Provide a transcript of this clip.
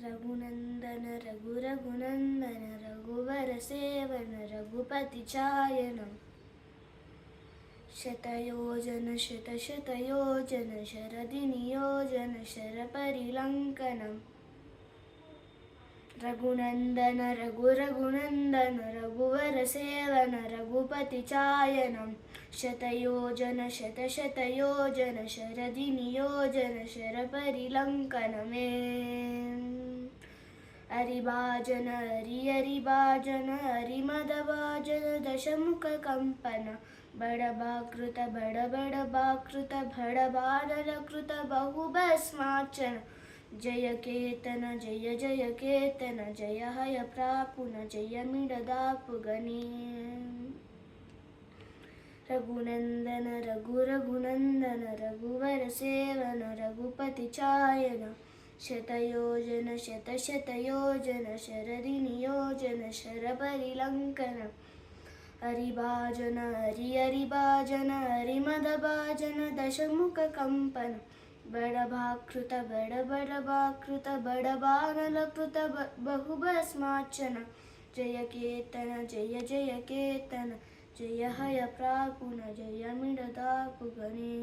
रघुनन्दन रघुरघुनन्दन रघुवरसेवन रघुपतिचायनं शतयोजन शतशतयोजन शरदिनियोजन शरपरिलङ्कनं रघुनन्दन रघुरघुनन्दन रघुवरसेवन रघुपतिचायनं शतयोजन शतशतयोजन शरदिनियोजन शरपरिलङ्कनमे अरिभाजन अरिभाजन अरिमदभाजन दशमुखकम्पन बडभाकृत बडबडभाकृत भडबानलकृत बहुभस्मार्चन जय केतन जय जय केतन जय हय प्रापुन जय मिडदापुगने रघुनन्दन रघुरघुनन्दन रघुवरसेवन रघुपतिचायन शतयोजन शतशतयोजन शरदिनियोजन शरपरिलङ्कन अरिभाजन अरिभाजन अरिमदभाजन दशमुखकम्पन बडभाकृत बडबडभाकृत बडबानलकृत बहुभस्मार्चन जय केतन जय जय केतन जय हय प्रापुन जय मिडदापुगने।